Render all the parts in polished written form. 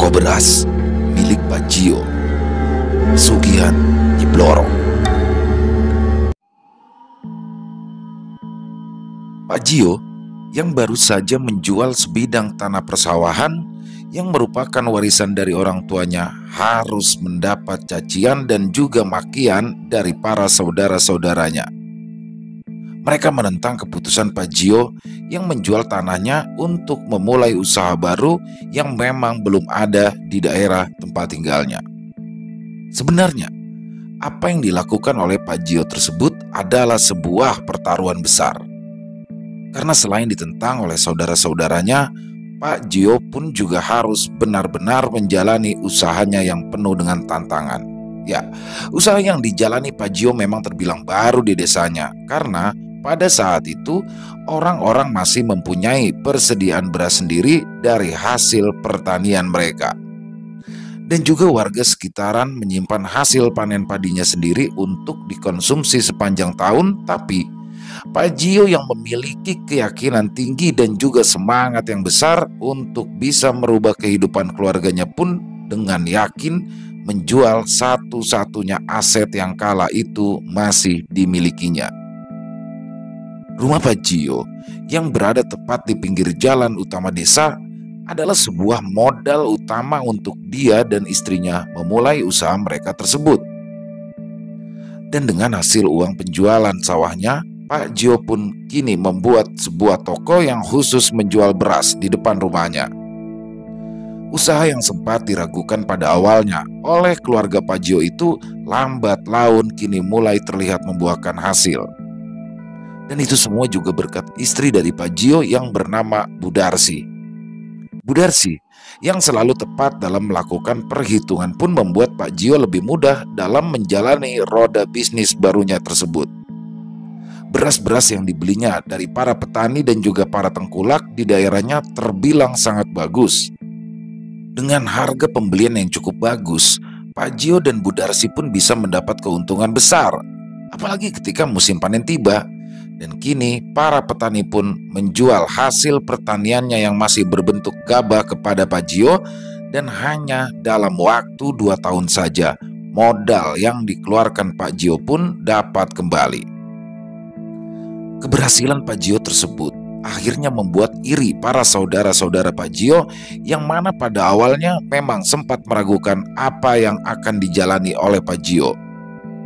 Toko beras milik Pak Gio, pesugihan Nyi Blorok. Pak Gio yang baru saja menjual sebidang tanah persawahan yang merupakan warisan dari orang tuanya harus mendapat cacian dan juga makian dari para saudara-saudaranya. Mereka menentang keputusan Pak Gio yang menjual tanahnya untuk memulai usaha baru yang memang belum ada di daerah tempat tinggalnya. Sebenarnya, apa yang dilakukan oleh Pak Gio tersebut adalah sebuah pertaruhan besar. Karena selain ditentang oleh saudara-saudaranya, Pak Gio pun juga harus benar-benar menjalani usahanya yang penuh dengan tantangan. Ya, usaha yang dijalani Pak Gio memang terbilang baru di desanya karena pada saat itu orang-orang masih mempunyai persediaan beras sendiri dari hasil pertanian mereka. Dan juga warga sekitaran menyimpan hasil panen padinya sendiri untuk dikonsumsi sepanjang tahun. Tapi Pak Gio yang memiliki keyakinan tinggi dan juga semangat yang besar untuk bisa merubah kehidupan keluarganya pun dengan yakin menjual satu-satunya aset yang kala itu masih dimilikinya. Rumah Pak Gio yang berada tepat di pinggir jalan utama desa adalah sebuah modal utama untuk dia dan istrinya memulai usaha mereka tersebut. Dan dengan hasil uang penjualan sawahnya, Pak Gio pun kini membuat sebuah toko yang khusus menjual beras di depan rumahnya. Usaha yang sempat diragukan pada awalnya oleh keluarga Pak Gio itu lambat laun kini mulai terlihat membuahkan hasil. Dan itu semua juga berkat istri dari Pak Gio yang bernama Bu Darsi. Bu Darsi yang selalu tepat dalam melakukan perhitungan pun membuat Pak Gio lebih mudah dalam menjalani roda bisnis barunya tersebut. Beras-beras yang dibelinya dari para petani dan juga para tengkulak di daerahnya terbilang sangat bagus. Dengan harga pembelian yang cukup bagus, Pak Gio dan Bu Darsi pun bisa mendapat keuntungan besar. Apalagi ketika musim panen tiba. Dan kini para petani pun menjual hasil pertaniannya yang masih berbentuk gabah kepada Pak Gio. Dan hanya dalam waktu 2 tahun saja modal yang dikeluarkan Pak Gio pun dapat kembali. Keberhasilan Pak Gio tersebut akhirnya membuat iri para saudara-saudara Pak Gio yang mana pada awalnya memang sempat meragukan apa yang akan dijalani oleh Pak Gio.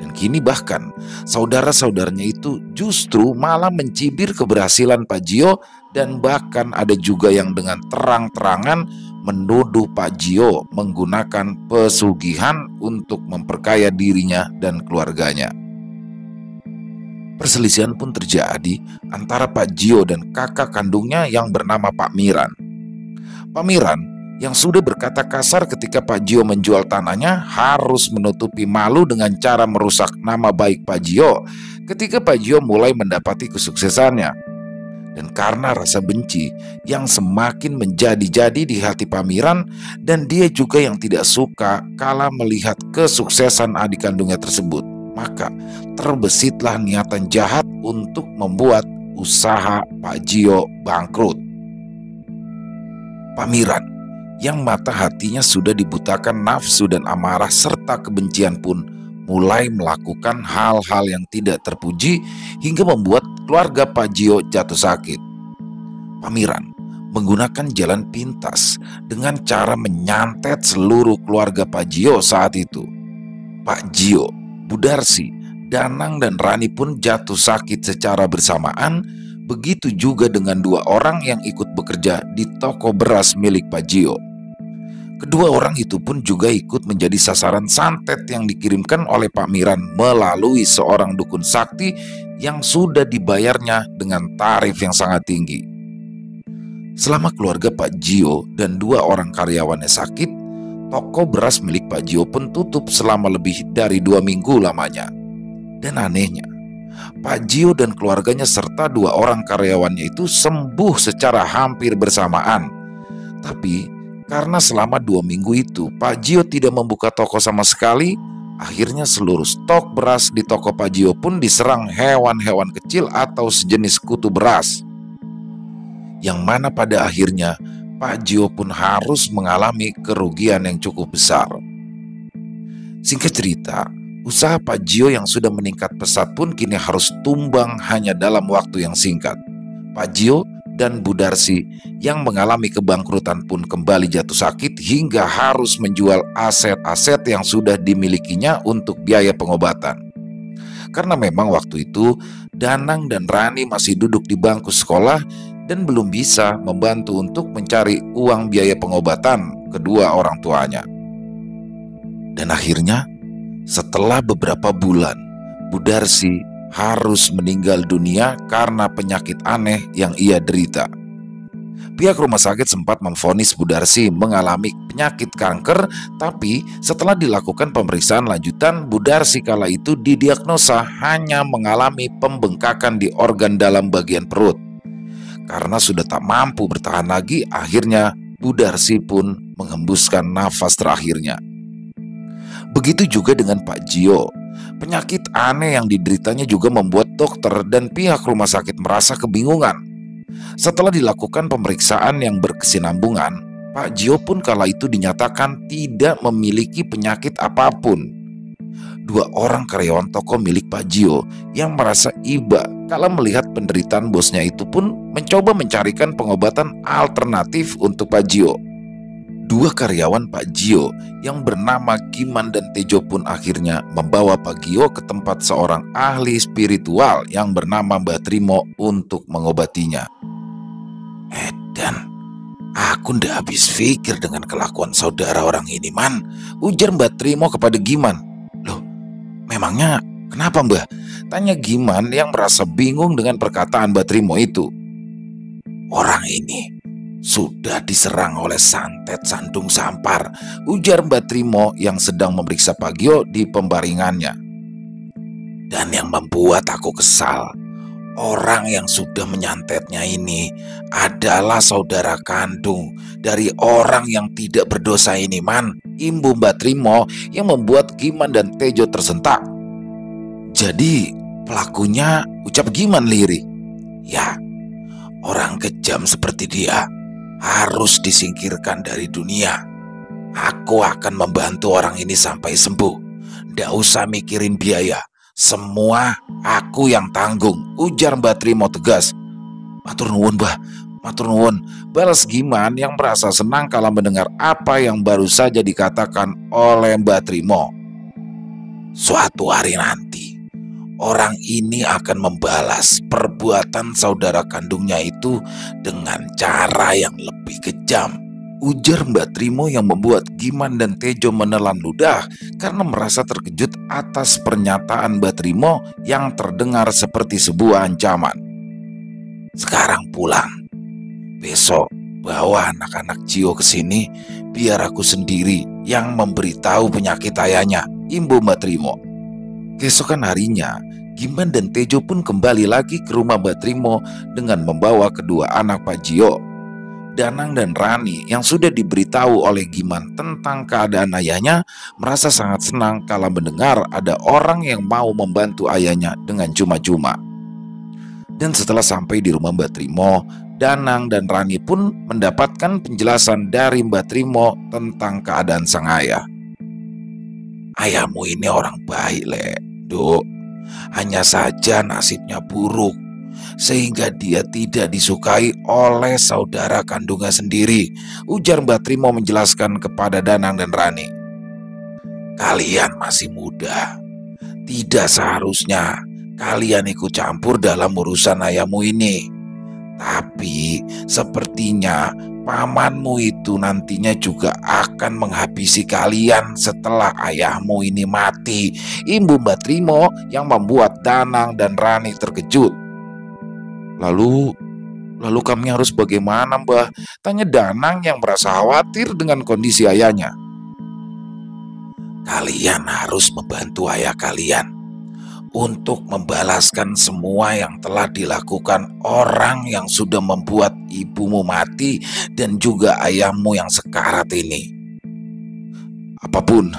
Dan kini bahkan saudara-saudaranya itu justru malah mencibir keberhasilan Pak Gio dan bahkan ada juga yang dengan terang-terangan menuduh Pak Gio menggunakan pesugihan untuk memperkaya dirinya dan keluarganya. Perselisihan pun terjadi antara Pak Gio dan kakak kandungnya yang bernama Pak Miran. Pak Miran yang sudah berkata kasar ketika Pak Gio menjual tanahnya harus menutupi malu dengan cara merusak nama baik Pak Gio ketika Pak Gio mulai mendapati kesuksesannya. Dan karena rasa benci yang semakin menjadi-jadi di hati Pak Miran, dan dia juga yang tidak suka kala melihat kesuksesan adik kandungnya tersebut, maka terbesitlah niatan jahat untuk membuat usaha Pak Gio bangkrut. Pak Miran yang mata hatinya sudah dibutakan nafsu dan amarah serta kebencian pun mulai melakukan hal-hal yang tidak terpuji hingga membuat keluarga Pak Gio jatuh sakit. Pak Miran menggunakan jalan pintas dengan cara menyantet seluruh keluarga Pak Gio saat itu. Pak Gio, Bu Darsi, Danang dan Rani pun jatuh sakit secara bersamaan. Begitu juga dengan 2 orang yang ikut bekerja di toko beras milik Pak Gio. Kedua orang itu pun juga ikut menjadi sasaran santet yang dikirimkan oleh Pak Miran melalui seorang dukun sakti yang sudah dibayarnya dengan tarif yang sangat tinggi. Selama keluarga Pak Gio dan 2 orang karyawannya sakit, toko beras milik Pak Gio pun tutup selama lebih dari 2 minggu lamanya. Dan anehnya, Pak Gio dan keluarganya serta 2 orang karyawannya itu sembuh secara hampir bersamaan. Tapi karena selama 2 minggu itu Pak Gio tidak membuka toko sama sekali, akhirnya seluruh stok beras di toko Pak Gio pun diserang hewan-hewan kecil atau sejenis kutu beras. Yang mana pada akhirnya Pak Jio pun harus mengalami kerugian yang cukup besar. Singkat cerita, usaha Pak Jio yang sudah meningkat pesat pun kini harus tumbang hanya dalam waktu yang singkat. Pak Jio dan Bu Darsi yang mengalami kebangkrutan pun kembali jatuh sakit hingga harus menjual aset-aset yang sudah dimilikinya untuk biaya pengobatan. Karena memang waktu itu Danang dan Rani masih duduk di bangku sekolah dan belum bisa membantu untuk mencari uang biaya pengobatan kedua orang tuanya. Dan akhirnya setelah beberapa bulan, Bu Darsi harus meninggal dunia karena penyakit aneh yang ia derita. Pihak rumah sakit sempat memvonis Bu Darsi mengalami penyakit kanker, tapi setelah dilakukan pemeriksaan lanjutan, Bu Darsi kala itu didiagnosa hanya mengalami pembengkakan di organ dalam bagian perut. Karena sudah tak mampu bertahan lagi, akhirnya Bu Darsi pun menghembuskan nafas terakhirnya. Begitu juga dengan Pak Jio. Penyakit aneh yang dideritanya juga membuat dokter dan pihak rumah sakit merasa kebingungan. Setelah dilakukan pemeriksaan yang berkesinambungan, Pak Jio pun kala itu dinyatakan tidak memiliki penyakit apapun. Dua orang karyawan toko milik Pak Jio yang merasa iba kala melihat penderitaan bosnya itu pun mencoba mencarikan pengobatan alternatif untuk Pak Jio. Dua karyawan Pak Jio yang bernama Giman dan Tejo pun akhirnya membawa Pak Jio ke tempat seorang ahli spiritual yang bernama Mbak Trimo untuk mengobatinya. Dan aku ndak habis pikir dengan kelakuan saudara orang ini, Man, ujar Mbak Trimo kepada Giman. Loh, memangnya kenapa, Mbak? Tanya Giman yang merasa bingung dengan perkataan Mbak Trimo itu. Orang ini sudah diserang oleh santet Sandung Sampar, ujar Mbak Trimo yang sedang memeriksa Pak Jio di pembaringannya. Dan yang membuat aku kesal, orang yang sudah menyantetnya ini adalah saudara kandung dari orang yang tidak berdosa ini, Man, imbu Mbak Trimo yang membuat Giman dan Tejo tersentak. Jadi pelakunya, ucap Giman lirih. Ya, orang kejam seperti dia harus disingkirkan dari dunia. Aku akan membantu orang ini sampai sembuh. Nggak usah mikirin biaya. Semua aku yang tanggung, ujar Mbak Trimo tegas. Matur nuwun, Mbah. Matur nuwun, balas Giman yang merasa senang kala mendengar apa yang baru saja dikatakan oleh Mbak Trimo. Suatu hari nanti, orang ini akan membalas perbuatan saudara kandungnya itu dengan cara yang lebih kejam, ujar Mbak Trimo yang membuat Giman dan Tejo menelan ludah karena merasa terkejut atas pernyataan Mbak Trimo yang terdengar seperti sebuah ancaman. Sekarang pulang. Besok bawa anak-anak Jio ke sini biar aku sendiri yang memberitahu penyakit ayahnya, imbu Mbak Trimo. Keesokan harinya, Giman dan Tejo pun kembali lagi ke rumah Mbak Trimo dengan membawa kedua anak Pak Jio. Danang dan Rani yang sudah diberitahu oleh Giman tentang keadaan ayahnya merasa sangat senang kala mendengar ada orang yang mau membantu ayahnya dengan cuma-cuma. Dan setelah sampai di rumah Mbak Trimo, Danang dan Rani pun mendapatkan penjelasan dari Mbak Trimo tentang keadaan sang ayah. Ayahmu ini orang baik, Le, Duk. Hanya saja nasibnya buruk, sehingga dia tidak disukai oleh saudara kandungnya sendiri, ujar Mbak Trimo menjelaskan kepada Danang dan Rani. Kalian masih muda, tidak seharusnya kalian ikut campur dalam urusan ayahmu ini. Tapi sepertinya pamanmu itu nantinya juga akan menghabisi kalian setelah ayahmu ini mati, imbu Mbak Trimo yang membuat Danang dan Rani terkejut. Lalu kami harus bagaimana, Mbah? Tanya Danang yang merasa khawatir dengan kondisi ayahnya. Kalian harus membantu ayah kalian untuk membalaskan semua yang telah dilakukan orang yang sudah membuat ibumu mati dan juga ayahmu yang sekarat ini. Apapun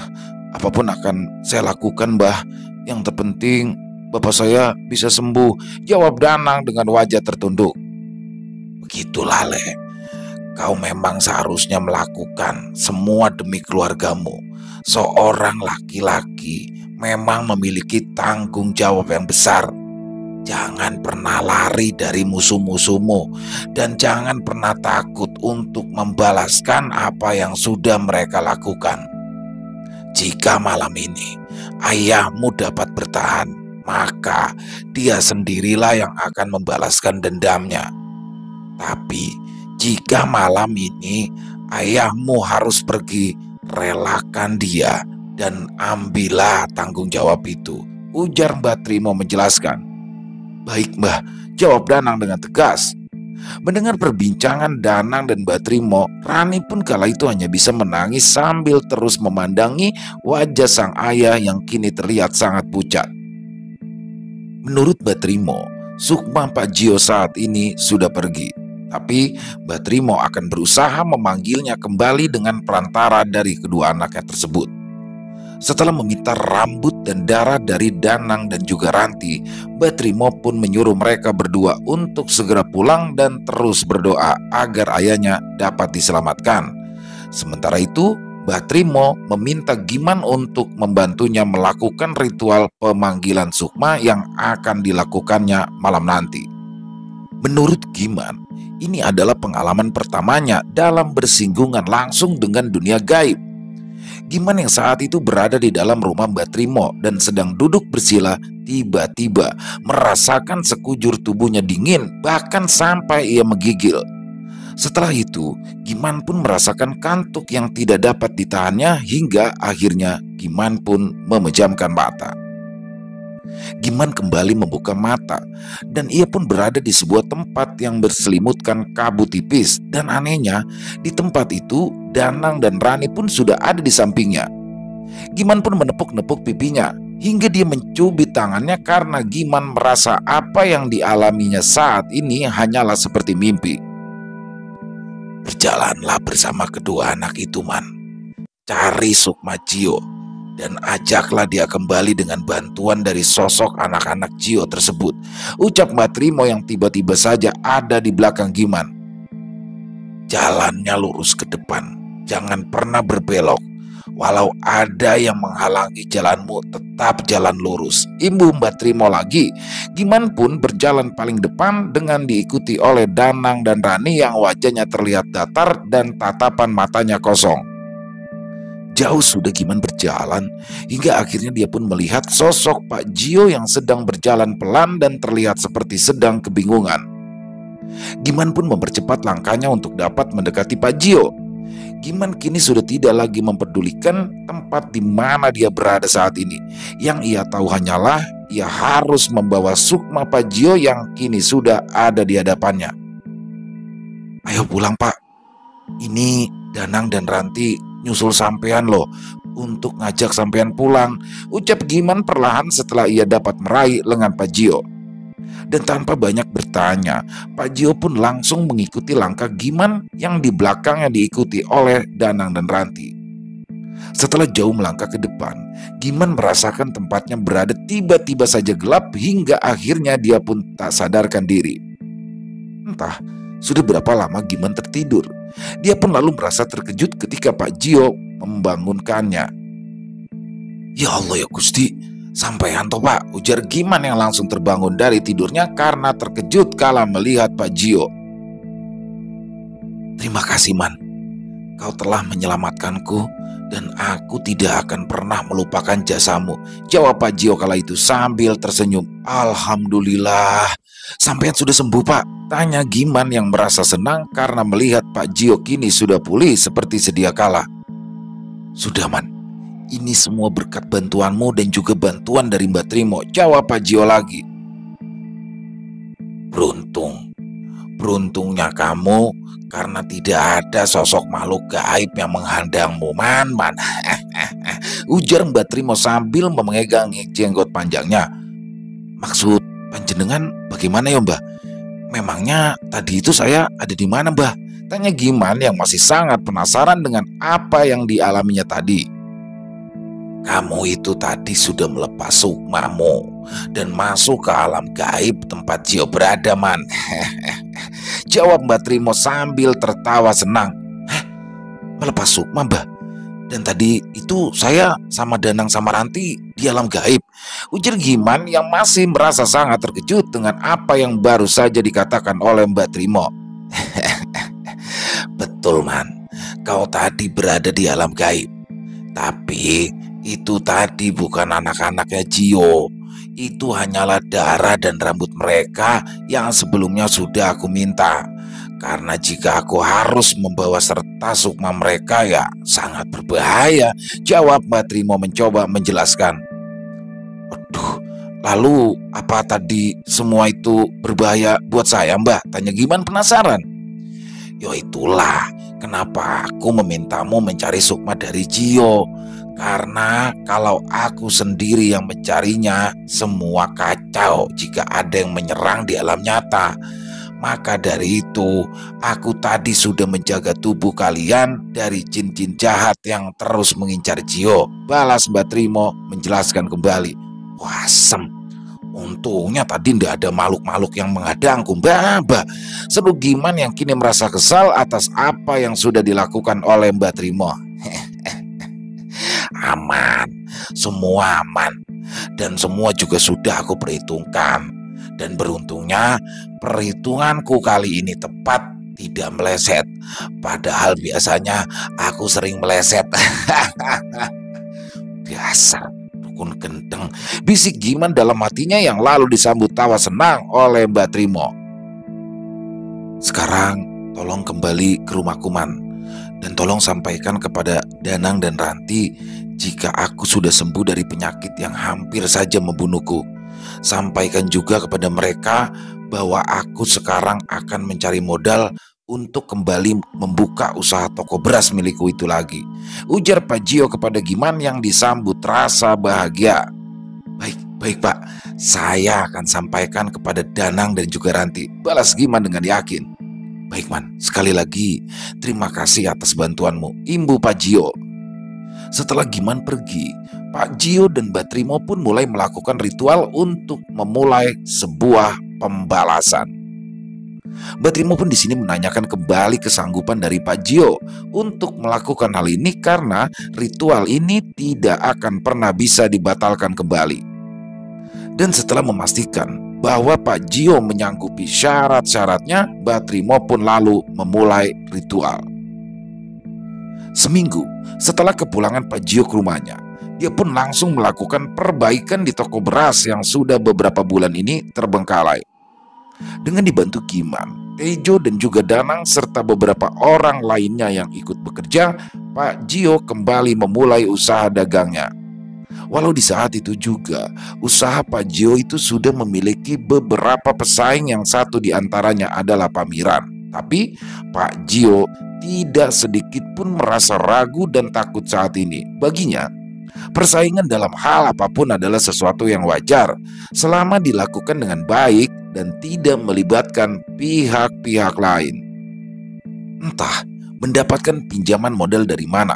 akan saya lakukan, Mbah. Yang terpenting bapak saya bisa sembuh, jawab Danang dengan wajah tertunduk. Begitulah, Le. Kau memang seharusnya melakukan semua demi keluargamu. Seorang laki-laki memang memiliki tanggung jawab yang besar. Jangan pernah lari dari musuh-musuhmu dan jangan pernah takut untuk membalaskan apa yang sudah mereka lakukan. Jika malam ini ayahmu dapat bertahan, maka dia sendirilah yang akan membalaskan dendamnya. Tapi jika malam ini ayahmu harus pergi, relakan dia dan ambillah tanggung jawab itu, ujar Mbah Trimo menjelaskan. Baik Mbah, jawab Danang dengan tegas. Mendengar perbincangan Danang dan Mbah Trimo, Rani pun kala itu hanya bisa menangis sambil terus memandangi wajah sang ayah yang kini terlihat sangat pucat. Menurut Mbah Trimo, Sukma Pak Jio saat ini sudah pergi. Tapi Mbah Trimo akan berusaha memanggilnya kembali dengan perantara dari kedua anaknya tersebut. Setelah meminta rambut dan darah dari Danang dan juga Ranti, Mbah Trimo pun menyuruh mereka berdua untuk segera pulang dan terus berdoa agar ayahnya dapat diselamatkan. Sementara itu, Mbah Trimo meminta Giman untuk membantunya melakukan ritual pemanggilan Sukma yang akan dilakukannya malam nanti. Menurut Giman, ini adalah pengalaman pertamanya dalam bersinggungan langsung dengan dunia gaib. Giman yang saat itu berada di dalam rumah Mbah Trimo dan sedang duduk bersila, tiba-tiba merasakan sekujur tubuhnya dingin, bahkan sampai ia menggigil. Setelah itu, Giman pun merasakan kantuk yang tidak dapat ditahannya hingga akhirnya Giman pun memejamkan mata. Giman kembali membuka mata dan ia pun berada di sebuah tempat yang berselimutkan kabut tipis, dan anehnya di tempat itu Danang dan Rani pun sudah ada di sampingnya. Giman pun menepuk-nepuk pipinya hingga dia mencubit tangannya karena Giman merasa apa yang dialaminya saat ini hanyalah seperti mimpi. Berjalanlah bersama kedua anak itu, Man. Cari Sukma Jio dan ajaklah dia kembali dengan bantuan dari sosok anak-anak Jio tersebut, ucap Mbah Trimo yang tiba-tiba saja ada di belakang Giman. Jalannya lurus ke depan, jangan pernah berbelok. Walau ada yang menghalangi jalanmu, tetap jalan lurus, imbuh Mbah Trimo lagi. Giman pun berjalan paling depan dengan diikuti oleh Danang dan Rani yang wajahnya terlihat datar dan tatapan matanya kosong. Jauh sudah Giman berjalan hingga akhirnya dia pun melihat sosok Pak Jio yang sedang berjalan pelan dan terlihat seperti sedang kebingungan. Giman pun mempercepat langkahnya untuk dapat mendekati Pak Jio. Giman kini sudah tidak lagi mempedulikan tempat di mana dia berada saat ini. Yang ia tahu hanyalah ia harus membawa Sukma Pak Jio yang kini sudah ada di hadapannya. Ayo pulang Pak, ini Danang dan Ranti nyusul sampean loh untuk ngajak sampean pulang, ucap Giman perlahan setelah ia dapat meraih lengan Pak Jio. Dan tanpa banyak bertanya, Pak Jio pun langsung mengikuti langkah Giman yang di belakangnya diikuti oleh Danang dan Ranti. Setelah jauh melangkah ke depan, Giman merasakan tempatnya berada tiba-tiba saja gelap hingga akhirnya dia pun tak sadarkan diri. Entah sudah berapa lama Giman tertidur. Dia pun lalu merasa terkejut ketika Pak Jio membangunkannya. Ya Allah ya Gusti, sampean toh Pak, ujar Giman yang langsung terbangun dari tidurnya karena terkejut kala melihat Pak Jio. Terima kasih Man, kau telah menyelamatkanku dan aku tidak akan pernah melupakan jasamu, jawab Pak Jio kala itu sambil tersenyum. Alhamdulillah, sampean sudah sembuh Pak, tanya Giman yang merasa senang karena melihat Pak Jio kini sudah pulih seperti sedia kala. Sudah Man, ini semua berkat bantuanmu dan juga bantuan dari Mbah Trimo, jawab Pak Jio lagi. Beruntungnya kamu karena tidak ada sosok makhluk gaib yang menghadangmu Man. Ujar Mbah Trimo sambil memegang jenggot panjangnya. Maksud panjenengan bagaimana ya Mbah? Memangnya tadi itu saya ada di mana Mbah? Tanya Giman yang masih sangat penasaran dengan apa yang dialaminya tadi. Kamu itu tadi sudah melepas sukmamu dan masuk ke alam gaib tempat Jio berada Man. Jawab Mbak Trimo sambil tertawa senang. Hah, melepas sukma Mbah? Dan tadi itu saya sama Danang sama Ranti di alam gaib, ujar Giman yang masih merasa sangat terkejut dengan apa yang baru saja dikatakan oleh Mbak Trimo. Betul Man, kau tadi berada di alam gaib. Tapi itu tadi bukan anak-anaknya Jio. Itu hanyalah darah dan rambut mereka yang sebelumnya sudah aku minta. Karena jika aku harus membawa serta sukma mereka ya sangat berbahaya, jawab Mbak Trimo mencoba menjelaskan. Waduh, lalu apa tadi semua itu berbahaya buat saya Mbak? Tanya Giman penasaran. Yo itulah kenapa aku memintamu mencari sukma dari Jio. Karena kalau aku sendiri yang mencarinya, semua kacau jika ada yang menyerang di alam nyata. Maka dari itu, aku tadi sudah menjaga tubuh kalian dari jin-jin jahat yang terus mengincar Jio. Balas Mbak Trimo menjelaskan kembali. Wah, untungnya tadi tidak ada makhluk-makhluk yang menghadangku Mbak. Seru Giman yang kini merasa kesal atas apa yang sudah dilakukan oleh Mbak Trimo. Aman, semua aman. Dan semua juga sudah aku perhitungkan. Dan beruntungnya perhitunganku kali ini tepat, tidak meleset. Padahal biasanya aku sering meleset. Dasar dukun gendeng, bisik Giman dalam hatinya yang lalu disambut tawa senang oleh Mbak Trimo. Sekarang tolong kembali ke rumahku Man, dan tolong sampaikan kepada Danang dan Ranti jika aku sudah sembuh dari penyakit yang hampir saja membunuhku. Sampaikan juga kepada mereka bahwa aku sekarang akan mencari modal untuk kembali membuka usaha toko beras milikku itu lagi, ujar Pak Jio kepada Giman yang disambut rasa bahagia. Baik Pak, saya akan sampaikan kepada Danang dan juga Ranti, balas Giman dengan yakin. Baik Man, sekali lagi terima kasih atas bantuanmu, imbu Pak Jio. Setelah Giman pergi, Pak Jio dan Mbak Trimo pun mulai melakukan ritual untuk memulai sebuah pembalasan. Mbak Trimo pun di sini menanyakan kembali kesanggupan dari Pak Jio untuk melakukan hal ini karena ritual ini tidak akan pernah bisa dibatalkan kembali. Dan setelah memastikan bahwa Pak Jio menyanggupi syarat-syaratnya, Mbak Trimo pun lalu memulai ritual. Seminggu setelah kepulangan Pak Jio ke rumahnya, dia pun langsung melakukan perbaikan di toko beras yang sudah beberapa bulan ini terbengkalai. Dengan dibantu Giman, Tejo dan juga Danang serta beberapa orang lainnya yang ikut bekerja, Pak Jio kembali memulai usaha dagangnya. Walau di saat itu juga, usaha Pak Jio itu sudah memiliki beberapa pesaing yang satu diantaranya adalah Pak Miran. Tapi Pak Jio tidak sedikit pun merasa ragu dan takut saat ini. Baginya, persaingan dalam hal apapun adalah sesuatu yang wajar selama dilakukan dengan baik dan tidak melibatkan pihak-pihak lain. Entah mendapatkan pinjaman modal dari mana,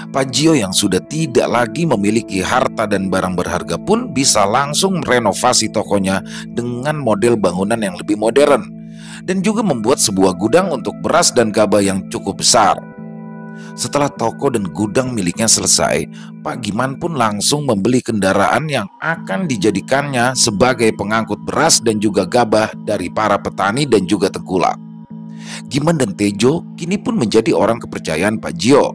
Pak Jio yang sudah tidak lagi memiliki harta dan barang berharga pun bisa langsung merenovasi tokonya dengan model bangunan yang lebih modern dan juga membuat sebuah gudang untuk beras dan gabah yang cukup besar. Setelah toko dan gudang miliknya selesai, Pak Giman pun langsung membeli kendaraan yang akan dijadikannya sebagai pengangkut beras dan juga gabah dari para petani dan juga tengkulak. Giman dan Tejo kini pun menjadi orang kepercayaan Pak Jio.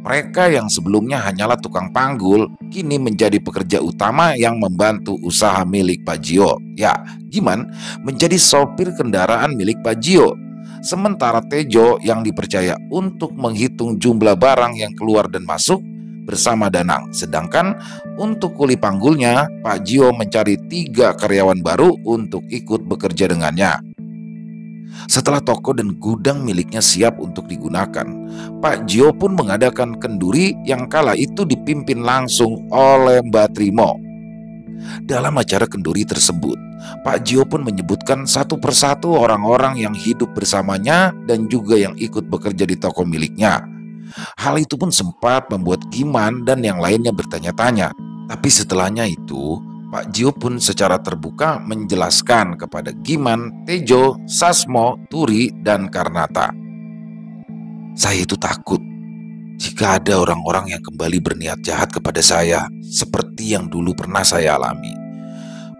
Mereka yang sebelumnya hanyalah tukang panggul, kini menjadi pekerja utama yang membantu usaha milik Pak Jio. Ya, Giman menjadi sopir kendaraan milik Pak Jio. Sementara Tejo yang dipercaya untuk menghitung jumlah barang yang keluar dan masuk bersama Danang. Sedangkan untuk kuli panggulnya, Pak Jio mencari 3 karyawan baru untuk ikut bekerja dengannya. Setelah toko dan gudang miliknya siap untuk digunakan, Pak Jio pun mengadakan kenduri yang kala itu dipimpin langsung oleh Mbak Trimo. Dalam acara kenduri tersebut, Pak Jio pun menyebutkan satu persatu orang-orang yang hidup bersamanya dan juga yang ikut bekerja di toko miliknya. Hal itu pun sempat membuat Giman dan yang lainnya bertanya-tanya. Tapi setelahnya itu, Pak Jio pun secara terbuka menjelaskan kepada Giman, Tejo, Sasmo, Turi, dan Karnata. Saya itu takut jika ada orang-orang yang kembali berniat jahat kepada saya seperti yang dulu pernah saya alami.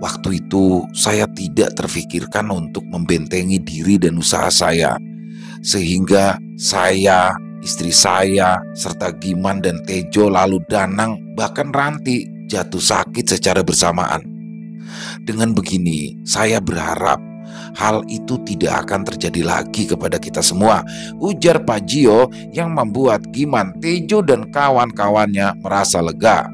Waktu itu saya tidak terfikirkan untuk membentengi diri dan usaha saya, sehingga saya, istri saya, serta Giman dan Tejo lalu Danang bahkan Ranti jatuh sakit secara bersamaan. Dengan begini, saya berharap hal itu tidak akan terjadi lagi kepada kita semua, ujar Pak Jio yang membuat Giman, Tejo, dan kawan-kawannya merasa lega.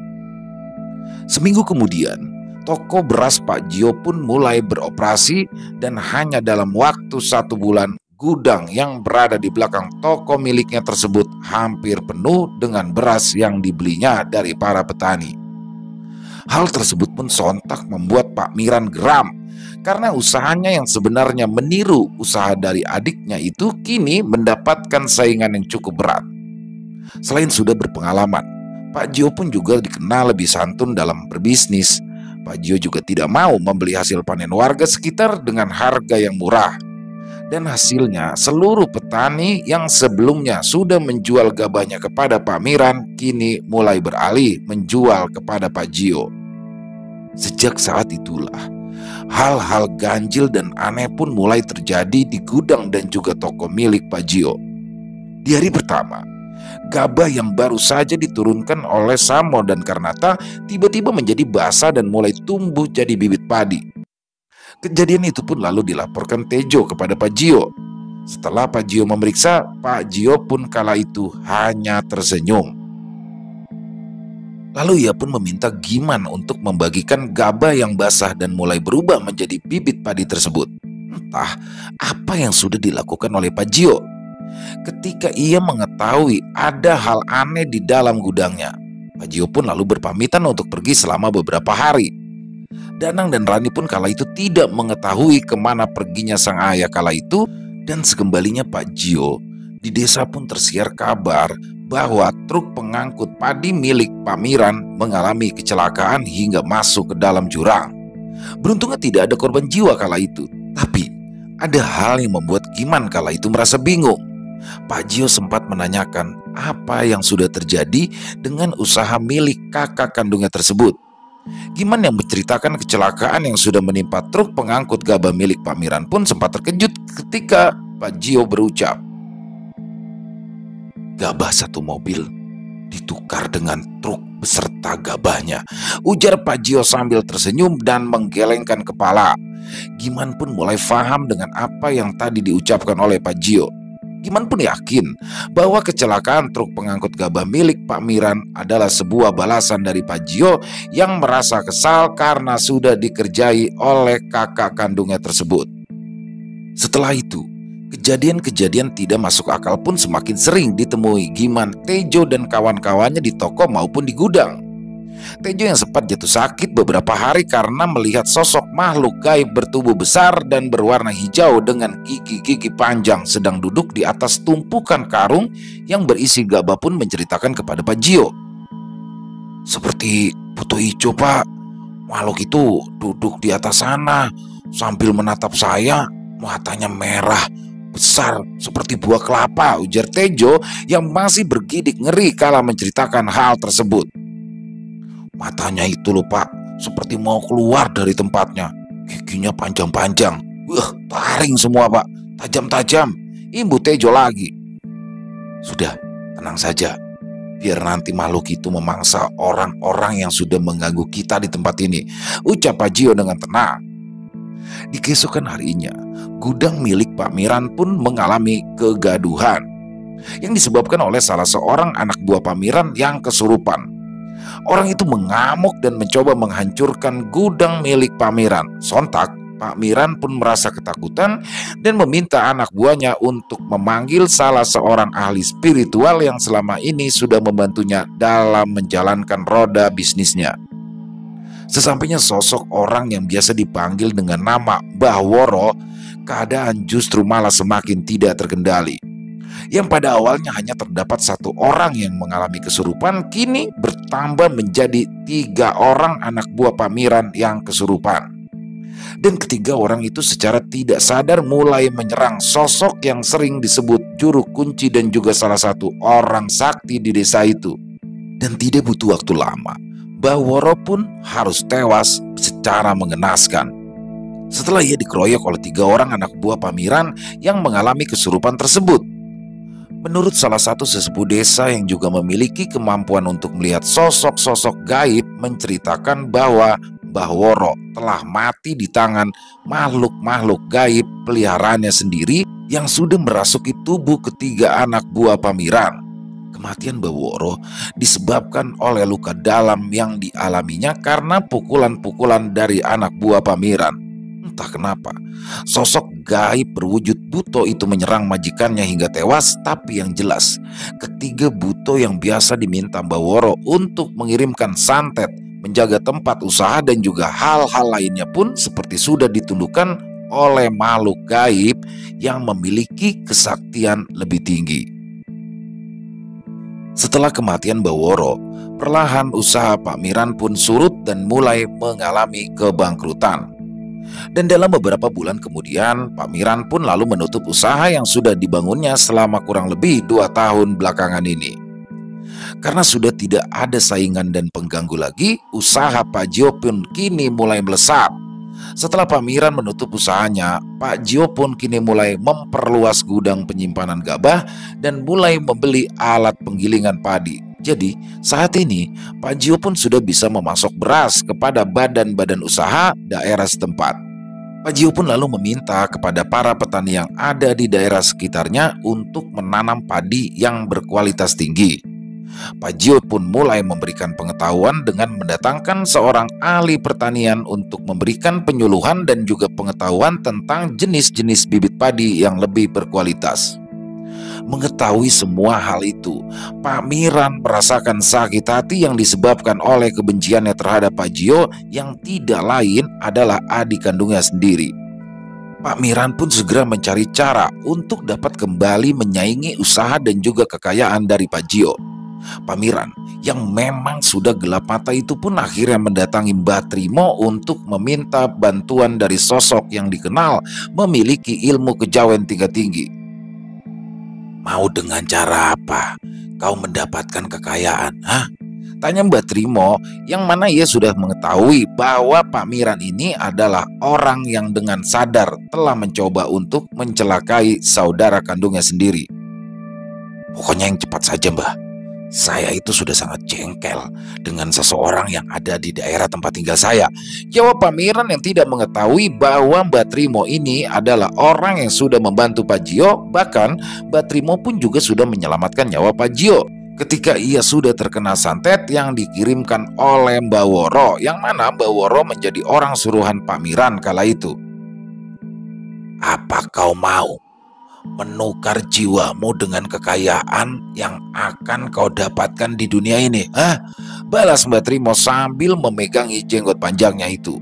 Seminggu kemudian, toko beras Pak Jio pun mulai beroperasi dan hanya dalam waktu 1 bulan, gudang yang berada di belakang toko miliknya tersebut hampir penuh dengan beras yang dibelinya dari para petani. Hal tersebut pun sontak membuat Pak Miran geram karena usahanya yang sebenarnya meniru usaha dari adiknya itu kini mendapatkan saingan yang cukup berat. Selain sudah berpengalaman, Pak Jio pun juga dikenal lebih santun dalam berbisnis. Pak Jio juga tidak mau membeli hasil panen warga sekitar dengan harga yang murah. Dan hasilnya seluruh petani yang sebelumnya sudah menjual gabahnya kepada Pak Miran kini mulai beralih menjual kepada Pak Jio. Sejak saat itulah hal-hal ganjil dan aneh pun mulai terjadi di gudang dan juga toko milik Pak Jio. Di hari pertama, gabah yang baru saja diturunkan oleh Samo dan Karnata tiba-tiba menjadi basah dan mulai tumbuh jadi bibit padi. Kejadian itu pun lalu dilaporkan Tejo kepada Pak Jio. Setelah Pak Jio memeriksa, Pak Jio pun kala itu hanya tersenyum. Lalu ia pun meminta Giman untuk membagikan gabah yang basah dan mulai berubah menjadi bibit padi tersebut. Entah apa yang sudah dilakukan oleh Pak Jio. Ketika ia mengetahui ada hal aneh di dalam gudangnya, Pak Jio pun lalu berpamitan untuk pergi selama beberapa hari. Danang dan Rani pun kala itu tidak mengetahui kemana perginya sang ayah kala itu. Dan sekembalinya Pak Jio, di desa pun tersiar kabar bahwa truk pengangkut padi milik Pak Miran mengalami kecelakaan hingga masuk ke dalam jurang. Beruntungnya tidak ada korban jiwa kala itu, tapi ada hal yang membuat Giman kala itu merasa bingung. Pak Jio sempat menanyakan apa yang sudah terjadi dengan usaha milik kakak kandungnya tersebut. Giman yang menceritakan kecelakaan yang sudah menimpa truk pengangkut gabah milik Pak Miran pun sempat terkejut ketika Pak Jio berucap, "Gabah satu mobil ditukar dengan truk beserta gabahnya," ujar Pak Jio sambil tersenyum dan menggelengkan kepala. Giman pun mulai paham dengan apa yang tadi diucapkan oleh Pak Jio. Giman pun yakin bahwa kecelakaan truk pengangkut gabah milik Pak Miran adalah sebuah balasan dari Pak Jio yang merasa kesal karena sudah dikerjai oleh kakak kandungnya tersebut. Setelah itu, kejadian-kejadian tidak masuk akal pun semakin sering ditemui Giman, Tejo, dan kawan-kawannya di toko maupun di gudang. Tejo yang sempat jatuh sakit beberapa hari karena melihat sosok makhluk gaib bertubuh besar dan berwarna hijau dengan gigi-gigi panjang sedang duduk di atas tumpukan karung yang berisi gabah pun menceritakan kepada Pak Jio. "Seperti foto hijau, Pak. Makhluk itu duduk di atas sana sambil menatap saya, matanya merah besar seperti buah kelapa," ujar Tejo yang masih bergidik ngeri kala menceritakan hal tersebut. "Matanya itu loh, Pak, seperti mau keluar dari tempatnya. Giginya panjang-panjang. Taring semua, Pak. Tajam-tajam," imbu Tejo lagi. "Sudah, tenang saja. Biar nanti makhluk itu memangsa orang-orang yang sudah mengganggu kita di tempat ini," ucap Pak Jio dengan tenang. Di keesokan harinya, gudang milik Pak Miran pun mengalami kegaduhan yang disebabkan oleh salah seorang anak buah Pak Miran yang kesurupan. Orang itu mengamuk dan mencoba menghancurkan gudang milik Pak Miran. Sontak, Pak Miran pun merasa ketakutan dan meminta anak buahnya untuk memanggil salah seorang ahli spiritual yang selama ini sudah membantunya dalam menjalankan roda bisnisnya. Sesampainya sosok orang yang biasa dipanggil dengan nama Mbah Woro, keadaan justru malah semakin tidak terkendali. Yang pada awalnya hanya terdapat satu orang yang mengalami kesurupan, kini bertambah menjadi 3 orang anak buah Pak Miran yang kesurupan. Dan ketiga orang itu secara tidak sadar mulai menyerang sosok yang sering disebut juru kunci dan juga salah satu orang sakti di desa itu. Dan tidak butuh waktu lama, Baworo pun harus tewas secara mengenaskan setelah ia dikeroyok oleh 3 orang anak buah Pak Miran yang mengalami kesurupan tersebut. Menurut salah satu sesepuh desa yang juga memiliki kemampuan untuk melihat sosok-sosok gaib, menceritakan bahwa Mbah Woro telah mati di tangan makhluk-makhluk gaib peliharaannya sendiri yang sudah merasuki tubuh ketiga anak buah Pak Miran. Kematian Mbah Woro disebabkan oleh luka dalam yang dialaminya karena pukulan-pukulan dari anak buah Pak Miran. Entah kenapa, sosok gaib berwujud buto itu menyerang majikannya hingga tewas. Tapi yang jelas, ketiga buto yang biasa diminta Mbah Woro untuk mengirimkan santet, menjaga tempat usaha dan juga hal-hal lainnya pun seperti sudah ditundukkan oleh makhluk gaib yang memiliki kesaktian lebih tinggi. Setelah kematian Mbah Woro, perlahan usaha Pak Miran pun surut dan mulai mengalami kebangkrutan. Dan dalam beberapa bulan kemudian, Pak Miran pun lalu menutup usaha yang sudah dibangunnya selama kurang lebih 2 tahun belakangan ini. Karena sudah tidak ada saingan dan pengganggu lagi, usaha Pak Jio pun kini mulai melesat. Setelah Pak Miran menutup usahanya, Pak Jio pun kini mulai memperluas gudang penyimpanan gabah dan mulai membeli alat penggilingan padi. Jadi saat ini Pak Jio pun sudah bisa memasok beras kepada badan-badan usaha daerah setempat. Pak Jio pun lalu meminta kepada para petani yang ada di daerah sekitarnya untuk menanam padi yang berkualitas tinggi. Pak Jio pun mulai memberikan pengetahuan dengan mendatangkan seorang ahli pertanian untuk memberikan penyuluhan dan juga pengetahuan tentang jenis-jenis bibit padi yang lebih berkualitas. Mengetahui semua hal itu, Pak Miran merasakan sakit hati yang disebabkan oleh kebenciannya terhadap Pak Jio yang tidak lain adalah adik kandungnya sendiri. Pak Miran pun segera mencari cara untuk dapat kembali menyaingi usaha dan juga kekayaan dari Pak Jio. Pak Miran yang memang sudah gelap mata itu pun akhirnya mendatangi Mbah Trimo untuk meminta bantuan dari sosok yang dikenal memiliki ilmu kejawen tingkat tinggi. "Mau dengan cara apa kau mendapatkan kekayaan? Hah?" tanya Mbah Trimo, yang mana ia sudah mengetahui bahwa Pak Miran ini adalah orang yang dengan sadar telah mencoba untuk mencelakai saudara kandungnya sendiri. "Pokoknya yang cepat saja, Mbah. Saya itu sudah sangat jengkel dengan seseorang yang ada di daerah tempat tinggal saya," jawab Pak Miran yang tidak mengetahui bahwa Mbah Trimo ini adalah orang yang sudah membantu Pak Jio. Bahkan Mbah Trimo pun juga sudah menyelamatkan nyawa Pak Jio ketika ia sudah terkena santet yang dikirimkan oleh Mbah Woro, yang mana Mbah Woro menjadi orang suruhan Pak Miran kala itu. "Apa kau mau menukar jiwamu dengan kekayaan yang akan kau dapatkan di dunia ini? Hah?" balas Mbah Trimo sambil memegangi jenggot panjangnya itu.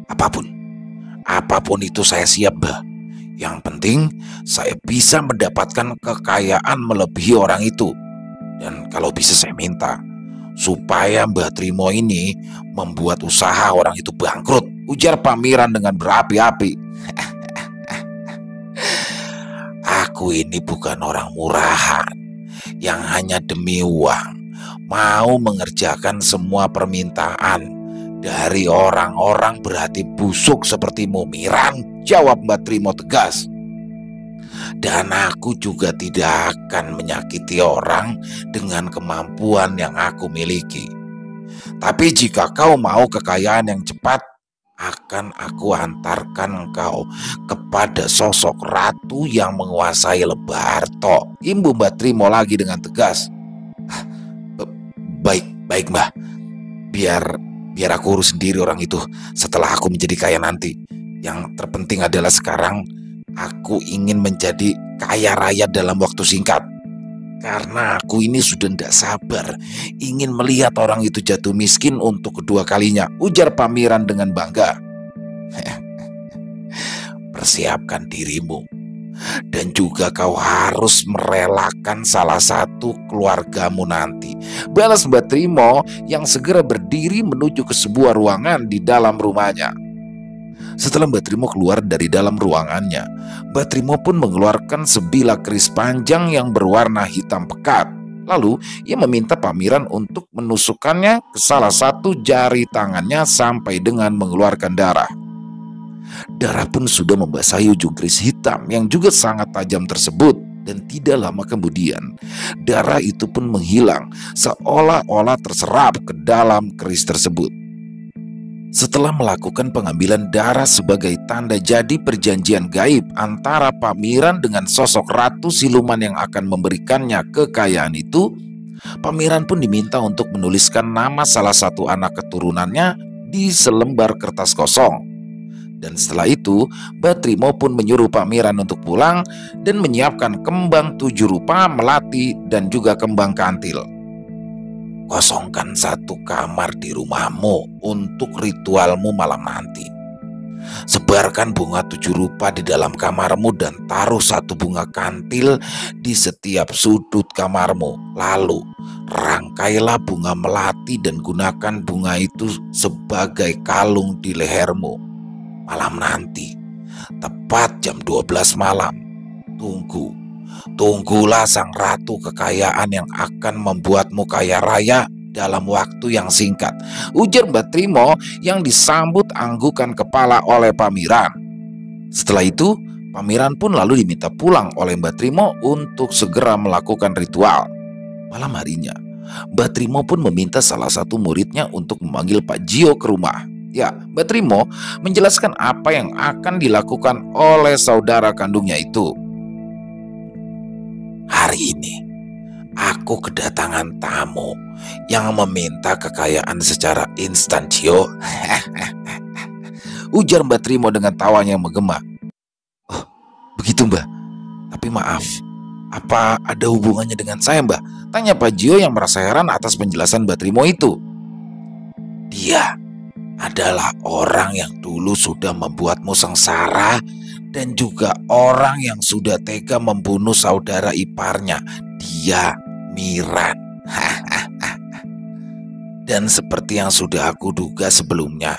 Apapun itu saya siap, Mbah. Yang penting saya bisa mendapatkan kekayaan melebihi orang itu. Dan kalau bisa saya minta supaya Mbah Trimo ini membuat usaha orang itu bangkrut," ujar Pak Miran dengan berapi-api. "Aku ini bukan orang murahan yang hanya demi uang mau mengerjakan semua permintaan dari orang-orang berhati busuk sepertimu, Miran," jawab Mbah Trimo tegas. "Dan aku juga tidak akan menyakiti orang dengan kemampuan yang aku miliki. Tapi jika kau mau kekayaan yang cepat, akan aku antarkan engkau kepada sosok ratu yang menguasai Lebarto," imbu Mbah Trimo lagi dengan tegas. Baik Mbah, biar aku urus sendiri orang itu setelah aku menjadi kaya nanti. Yang terpenting adalah sekarang aku ingin menjadi kaya raya dalam waktu singkat. Karena aku ini sudah tidak sabar ingin melihat orang itu jatuh miskin untuk kedua kalinya, ujar Pak Miran dengan bangga. "Persiapkan dirimu. Dan juga kau harus merelakan salah satu keluargamu nanti, balas Mbak Trimo yang segera berdiri menuju ke sebuah ruangan di dalam rumahnya. Setelah Mbak Trimo keluar dari dalam ruangannya, Mbak Trimo pun mengeluarkan sebilah keris panjang yang berwarna hitam pekat. Lalu ia meminta Pak Miran untuk menusukkannya ke salah satu jari tangannya sampai dengan mengeluarkan darah. Darah pun sudah membasahi ujung keris hitam yang juga sangat tajam tersebut. Dan tidak lama kemudian, darah itu pun menghilang seolah-olah terserap ke dalam keris tersebut. Setelah melakukan pengambilan darah sebagai tanda jadi perjanjian gaib antara Pak Miran dengan sosok ratu siluman yang akan memberikannya kekayaan itu, Pak Miran pun diminta untuk menuliskan nama salah satu anak keturunannya di selembar kertas kosong. Dan setelah itu, Mbak Trimo pun menyuruh Pak Miran untuk pulang dan menyiapkan kembang 7 rupa, melati, dan juga kembang kantil. Kosongkan satu kamar di rumahmu untuk ritualmu malam nanti. Sebarkan bunga 7 rupa di dalam kamarmu dan taruh satu bunga kantil di setiap sudut kamarmu. Lalu rangkailah bunga melati dan gunakan bunga itu sebagai kalung di lehermu. Malam nanti, tepat jam 12 malam, tunggulah sang ratu kekayaan yang akan membuatmu kaya raya dalam waktu yang singkat, ujar Mbak Trimo yang disambut anggukan kepala oleh Pak Miran. Setelah itu, Pak Miran pun lalu diminta pulang oleh Mbak Trimo untuk segera melakukan ritual. Malam harinya, Mbak Trimo pun meminta salah satu muridnya untuk memanggil Pak Jio ke rumah. Ya, Mbak Trimo menjelaskan apa yang akan dilakukan oleh saudara kandungnya itu. Hari ini, aku kedatangan tamu yang meminta kekayaan secara instan, Jio. Ujar Mbak Trimo dengan tawanya yang menggema. Oh, begitu Mbak. Tapi maaf, apa ada hubungannya dengan saya Mbak? Tanya Pak Jio yang merasa heran atas penjelasan Mbak Trimo itu. Dia adalah orang yang dulu sudah membuatmu sengsara dan juga orang yang sudah tega membunuh saudara iparnya, dia Miran. Dan seperti yang sudah aku duga sebelumnya,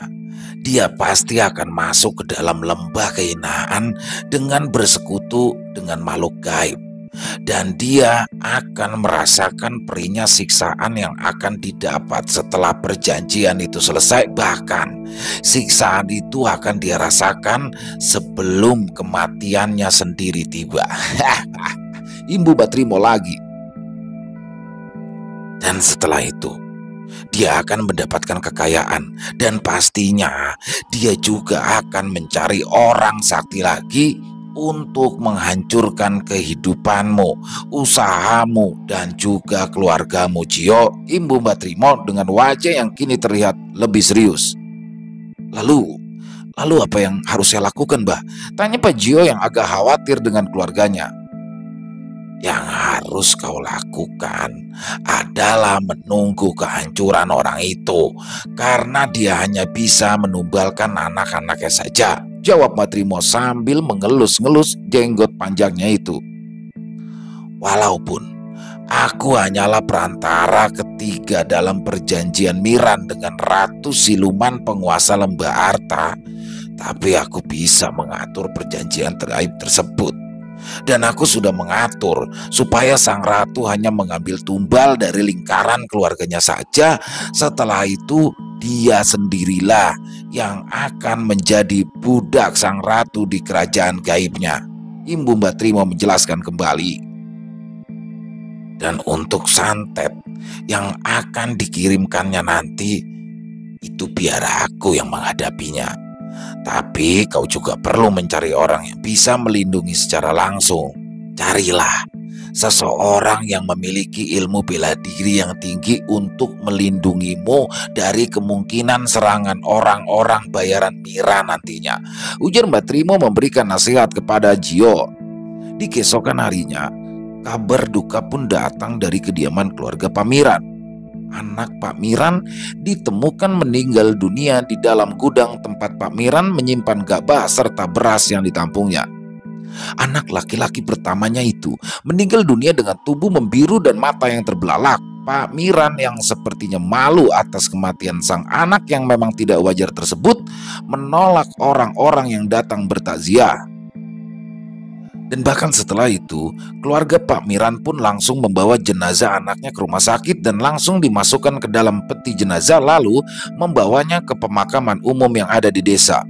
dia pasti akan masuk ke dalam lembah kehinaan dengan bersekutu dengan makhluk gaib. Dan dia akan merasakan perihnya siksaan yang akan didapat setelah perjanjian itu selesai. Bahkan siksaan itu akan dia rasakan sebelum kematiannya sendiri tiba. Imbu Mbak Trimo lagi. Dan setelah itu, dia akan mendapatkan kekayaan. Dan pastinya dia juga akan mencari orang sakti lagi untuk menghancurkan kehidupanmu, usahamu, dan juga keluargamu, Jio. Imbu Mbak Trimo dengan wajah yang kini terlihat lebih serius. Lalu apa yang harus saya lakukan, Mbah? Tanya Pak Jio yang agak khawatir dengan keluarganya. Yang harus kau lakukan adalah menunggu kehancuran orang itu, karena dia hanya bisa menumbalkan anak-anaknya saja, jawab Mbak Trimo sambil mengelus-ngelus jenggot panjangnya itu. Walaupun aku hanyalah perantara ketiga dalam perjanjian Miran dengan Ratu Siluman penguasa Lembah Arta, tapi aku bisa mengatur perjanjian gaib tersebut. Dan aku sudah mengatur supaya sang ratu hanya mengambil tumbal dari lingkaran keluarganya saja. Setelah itu dia sendirilah yang akan menjadi budak sang ratu di kerajaan gaibnya. Imbu Mbak Trimo menjelaskan kembali. Dan untuk santet yang akan dikirimkannya nanti, itu biar aku yang menghadapinya. Tapi kau juga perlu mencari orang yang bisa melindungi secara langsung. Carilah seseorang yang memiliki ilmu bela diri yang tinggi untuk melindungimu dari kemungkinan serangan orang-orang bayaran Mira nantinya, ujar Mbak Trimo memberikan nasihat kepada Jio. Di keesokan harinya, kabar duka pun datang dari kediaman keluarga Pak Miran. Anak Pak Miran ditemukan meninggal dunia di dalam gudang tempat Pak Miran menyimpan gabah serta beras yang ditampungnya. Anak laki-laki pertamanya itu meninggal dunia dengan tubuh membiru dan mata yang terbelalak. Pak Miran yang sepertinya malu atas kematian sang anak yang memang tidak wajar tersebut menolak orang-orang yang datang bertakziah. Dan bahkan setelah itu, keluarga Pak Miran pun langsung membawa jenazah anaknya ke rumah sakit dan langsung dimasukkan ke dalam peti jenazah lalu membawanya ke pemakaman umum yang ada di desa.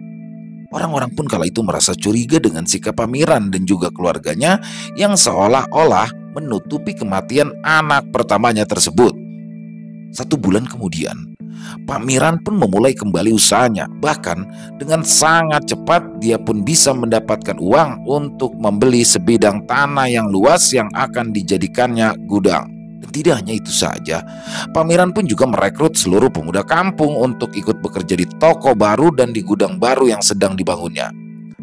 Orang-orang pun kala itu merasa curiga dengan sikap Pak Miran dan juga keluarganya yang seolah-olah menutupi kematian anak pertamanya tersebut. 1 bulan kemudian, Pak Miran pun memulai kembali usahanya. Bahkan dengan sangat cepat dia pun bisa mendapatkan uang untuk membeli sebidang tanah yang luas yang akan dijadikannya gudang. Dan tidak hanya itu saja, Pak Miran pun juga merekrut seluruh pemuda kampung untuk ikut bekerja di toko baru dan di gudang baru yang sedang dibangunnya.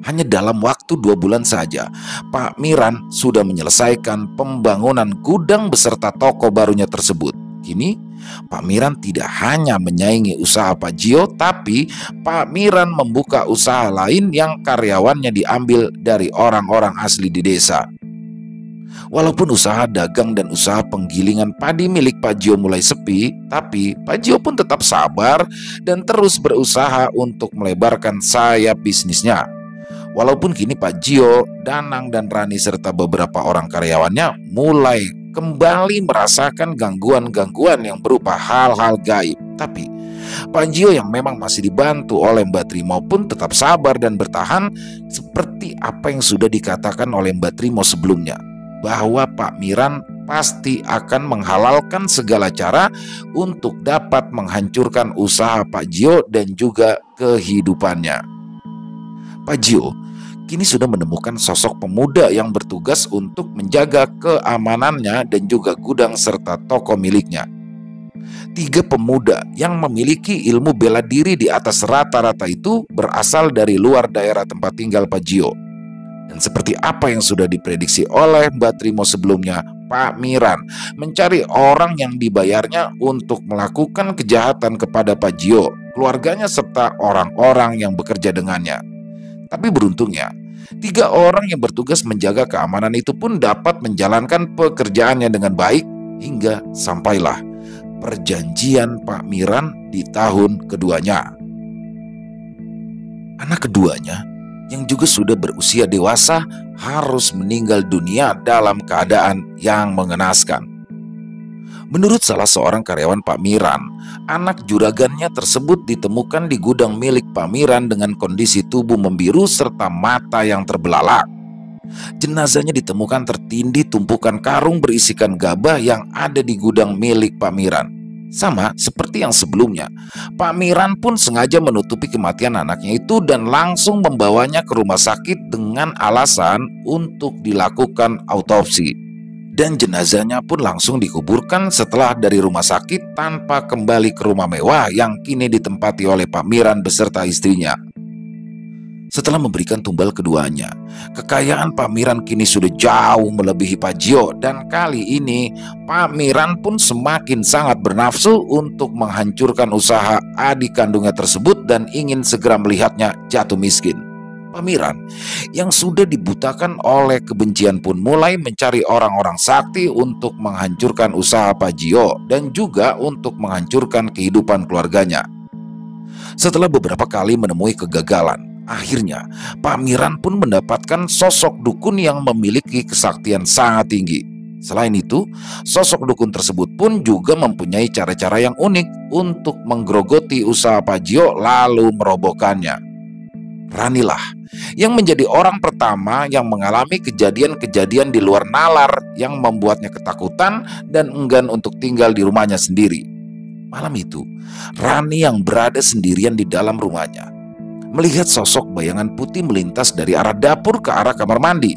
Hanya dalam waktu 2 bulan saja, Pak Miran sudah menyelesaikan pembangunan gudang beserta toko barunya tersebut. Kini, Pak Miran tidak hanya menyaingi usaha Pak Jio, tapi Pak Miran membuka usaha lain yang karyawannya diambil dari orang-orang asli di desa. Walaupun usaha dagang dan usaha penggilingan padi milik Pak Jio mulai sepi, tapi Pak Jio pun tetap sabar dan terus berusaha untuk melebarkan sayap bisnisnya. Walaupun kini Pak Jio, Danang dan Rani serta beberapa orang karyawannya mulai kembali merasakan gangguan-gangguan yang berupa hal-hal gaib. Tapi Pak Jio yang memang masih dibantu oleh Mbak Trimo pun tetap sabar dan bertahan seperti apa yang sudah dikatakan oleh Mbak Trimo sebelumnya, bahwa Pak Miran pasti akan menghalalkan segala cara untuk dapat menghancurkan usaha Pak Jio dan juga kehidupannya. Pak Jio kini sudah menemukan sosok pemuda yang bertugas untuk menjaga keamanannya dan juga gudang serta toko miliknya. 3 pemuda yang memiliki ilmu bela diri di atas rata-rata itu berasal dari luar daerah tempat tinggal Pak Jio. Dan seperti apa yang sudah diprediksi oleh Mbak Trimo sebelumnya, Pak Miran mencari orang yang dibayarnya untuk melakukan kejahatan kepada Pak Jio, keluarganya serta orang-orang yang bekerja dengannya. Tapi beruntungnya, 3 orang yang bertugas menjaga keamanan itu pun dapat menjalankan pekerjaannya dengan baik hingga sampailah perjanjian Pak Miran di tahun keduanya. Anak keduanya yang juga sudah berusia dewasa harus meninggal dunia dalam keadaan yang mengenaskan. Menurut salah seorang karyawan Pak Miran, anak juragannya tersebut ditemukan di gudang milik Pak Miran dengan kondisi tubuh membiru serta mata yang terbelalak. Jenazahnya ditemukan tertindih tumpukan karung berisikan gabah yang ada di gudang milik Pak Miran. Sama seperti yang sebelumnya, Pak Miran pun sengaja menutupi kematian anaknya itu dan langsung membawanya ke rumah sakit dengan alasan untuk dilakukan autopsi. Dan jenazahnya pun langsung dikuburkan setelah dari rumah sakit tanpa kembali ke rumah mewah yang kini ditempati oleh Pak Miran beserta istrinya. Setelah memberikan tumbal keduanya, kekayaan Pak Miran kini sudah jauh melebihi Pak Jio, dan kali ini Pak Miran pun semakin sangat bernafsu untuk menghancurkan usaha adik kandungnya tersebut dan ingin segera melihatnya jatuh miskin. Pak Miran yang sudah dibutakan oleh kebencian pun mulai mencari orang-orang sakti untuk menghancurkan usaha Pak Jio dan juga untuk menghancurkan kehidupan keluarganya. Setelah beberapa kali menemui kegagalan, akhirnya Pak Miran pun mendapatkan sosok dukun yang memiliki kesaktian sangat tinggi. Selain itu, sosok dukun tersebut pun juga mempunyai cara-cara yang unik untuk menggerogoti usaha Pak Jio lalu merobohkannya. Ranilah yang menjadi orang pertama yang mengalami kejadian-kejadian di luar nalar yang membuatnya ketakutan dan enggan untuk tinggal di rumahnya sendiri. Malam itu, Rani yang berada sendirian di dalam rumahnya melihat sosok bayangan putih melintas dari arah dapur ke arah kamar mandi.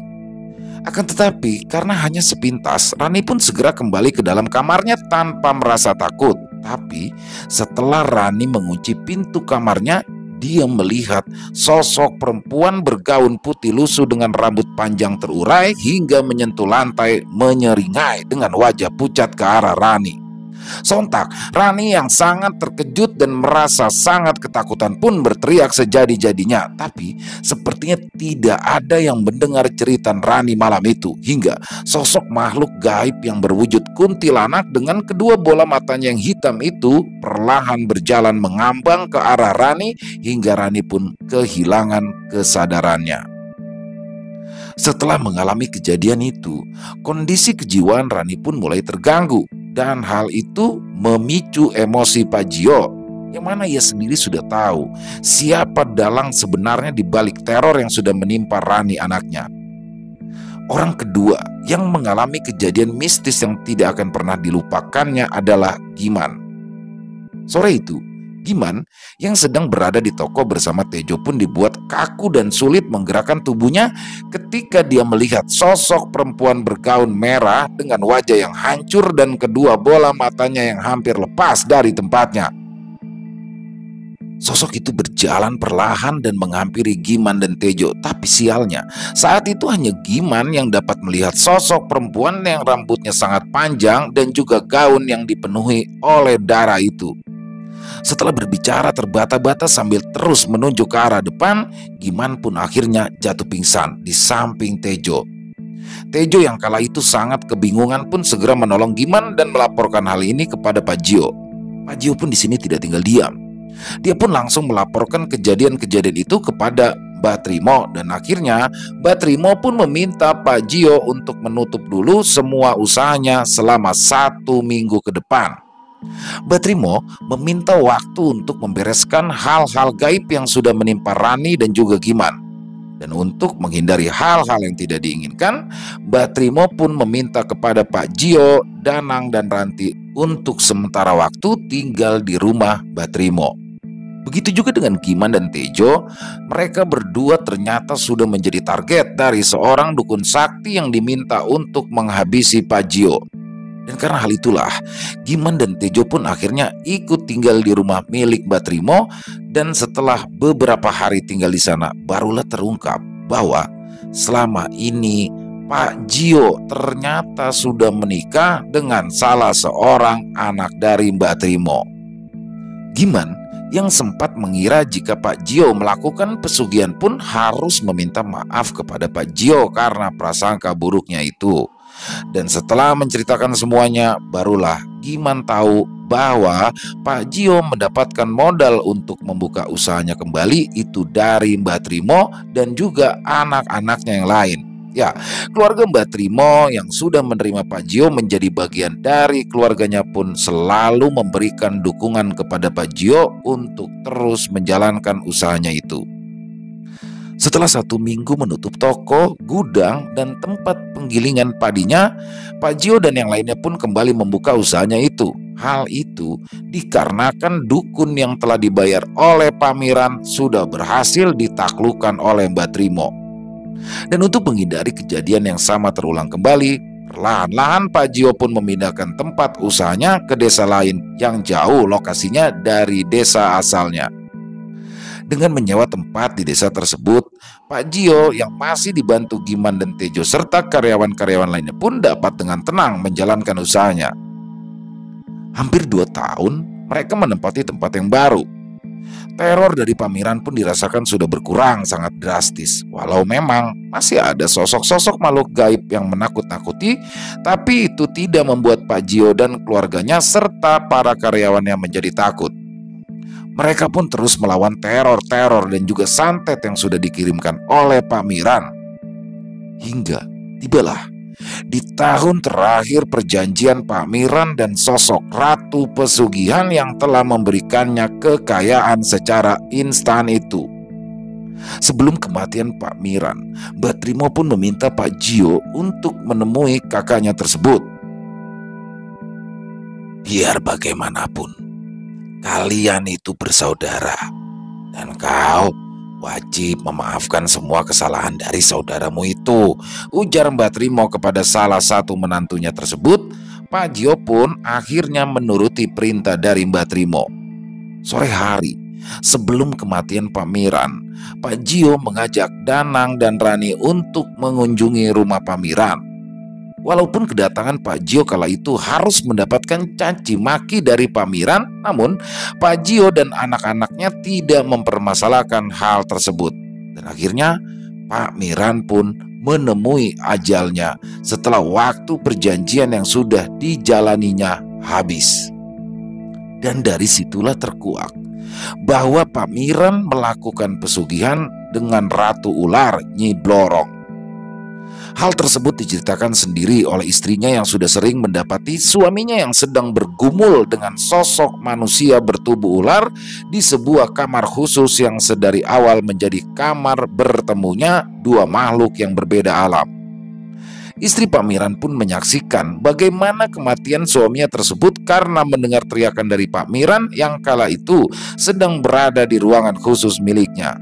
Akan tetapi karena hanya sepintas, Rani pun segera kembali ke dalam kamarnya tanpa merasa takut. Tapi setelah Rani mengunci pintu kamarnya, dia melihat sosok perempuan bergaun putih lusuh dengan rambut panjang terurai hingga menyentuh lantai, menyeringai dengan wajah pucat ke arah Rani. Sontak, Rani yang sangat terkejut dan merasa sangat ketakutan pun berteriak sejadi-jadinya. Tapi sepertinya tidak ada yang mendengar cerita Rani malam itu, hingga sosok makhluk gaib yang berwujud kuntilanak dengan kedua bola matanya yang hitam itu perlahan berjalan mengambang ke arah Rani hingga Rani pun kehilangan kesadarannya. Setelah mengalami kejadian itu, kondisi kejiwaan Rani pun mulai terganggu, dan hal itu memicu emosi Pak Gio, yang mana ia sendiri sudah tahu siapa dalang sebenarnya di balik teror yang sudah menimpa Rani anaknya. Orang kedua yang mengalami kejadian mistis yang tidak akan pernah dilupakannya adalah Giman. Sore itu, Giman yang sedang berada di toko bersama Tejo pun dibuat kaku dan sulit menggerakkan tubuhnya ketika dia melihat sosok perempuan bergaun merah dengan wajah yang hancur dan kedua bola matanya yang hampir lepas dari tempatnya. Sosok itu berjalan perlahan dan menghampiri Giman dan Tejo. Tapi sialnya, saat itu hanya Giman yang dapat melihat sosok perempuan yang rambutnya sangat panjang dan juga gaun yang dipenuhi oleh darah itu. Setelah berbicara terbata-bata sambil terus menunjuk ke arah depan, Giman pun akhirnya jatuh pingsan di samping Tejo. Tejo yang kala itu sangat kebingungan pun segera menolong Giman dan melaporkan hal ini kepada Pak Gio. Pak Gio pun di sini tidak tinggal diam. Dia pun langsung melaporkan kejadian-kejadian itu kepada Mbak Trimo, dan akhirnya Mbak Trimo pun meminta Pak Gio untuk menutup dulu semua usahanya selama 1 minggu ke depan. Mbak Trimo meminta waktu untuk membereskan hal-hal gaib yang sudah menimpa Rani dan juga Giman. Dan untuk menghindari hal-hal yang tidak diinginkan, Mbak Trimo pun meminta kepada Pak Gio, Danang, dan Ranti untuk sementara waktu tinggal di rumah Mbak Trimo. Begitu juga dengan Giman dan Tejo, mereka berdua ternyata sudah menjadi target dari seorang dukun sakti yang diminta untuk menghabisi Pak Gio. Dan karena hal itulah, Giman dan Tejo pun akhirnya ikut tinggal di rumah milik Mbak Trimo. Dan setelah beberapa hari tinggal di sana, barulah terungkap bahwa selama ini Pak Gio ternyata sudah menikah dengan salah seorang anak dari Mbak Trimo. Giman yang sempat mengira jika Pak Gio melakukan pesugihan pun harus meminta maaf kepada Pak Gio karena prasangka buruknya itu. Dan setelah menceritakan semuanya, barulah Giman tahu bahwa Pak Gio mendapatkan modal untuk membuka usahanya kembali itu dari Mbak Trimo dan juga anak-anaknya yang lain. Ya, keluarga Mbak Trimo yang sudah menerima Pak Gio menjadi bagian dari keluarganya pun selalu memberikan dukungan kepada Pak Gio untuk terus menjalankan usahanya itu. Setelah 1 minggu menutup toko, gudang, dan tempat penggilingan padinya, Pak Gio dan yang lainnya pun kembali membuka usahanya itu. Hal itu dikarenakan dukun yang telah dibayar oleh Pamiran sudah berhasil ditaklukkan oleh Mbak Trimo. Dan untuk menghindari kejadian yang sama terulang kembali, perlahan-lahan Pak Gio pun memindahkan tempat usahanya ke desa lain yang jauh lokasinya dari desa asalnya. Dengan menyewa tempat di desa tersebut, Pak Gio yang masih dibantu Giman dan Tejo serta karyawan-karyawan lainnya pun dapat dengan tenang menjalankan usahanya. Hampir 2 tahun mereka menempati tempat yang baru. Teror dari Pamiran pun dirasakan sudah berkurang sangat drastis. Walau memang masih ada sosok-sosok makhluk gaib yang menakut-nakuti, tapi itu tidak membuat Pak Gio dan keluarganya serta para karyawannya menjadi takut. Mereka pun terus melawan teror-teror dan juga santet yang sudah dikirimkan oleh Pamiran. Hingga tibalah di tahun terakhir perjanjian Pamiran dan sosok Ratu Pesugihan yang telah memberikannya kekayaan secara instan itu. Sebelum kematian Pamiran, Mbak Trimo pun meminta Pak Gio untuk menemui kakaknya tersebut. Biar bagaimanapun, kalian itu bersaudara, dan kau wajib memaafkan semua kesalahan dari saudaramu itu, ujar Mbak Trimo kepada salah satu menantunya tersebut. Pak Gio pun akhirnya menuruti perintah dari Mbak Trimo. Sore hari sebelum kematian Pamiran, Pak Gio mengajak Danang dan Rani untuk mengunjungi rumah Pamiran. Walaupun kedatangan Pak Gio kala itu harus mendapatkan caci maki dari Pak Miran, namun Pak Gio dan anak-anaknya tidak mempermasalahkan hal tersebut. Dan akhirnya Pak Miran pun menemui ajalnya setelah waktu perjanjian yang sudah dijalaninya habis. Dan dari situlah terkuak bahwa Pak Miran melakukan pesugihan dengan Ratu Ular Nyi Blorong. Hal tersebut diceritakan sendiri oleh istrinya yang sudah sering mendapati suaminya yang sedang bergumul dengan sosok manusia bertubuh ular di sebuah kamar khusus yang sedari awal menjadi kamar bertemunya dua makhluk yang berbeda alam. Istri Pak Miran pun menyaksikan bagaimana kematian suaminya tersebut karena mendengar teriakan dari Pak Miran yang kala itu sedang berada di ruangan khusus miliknya.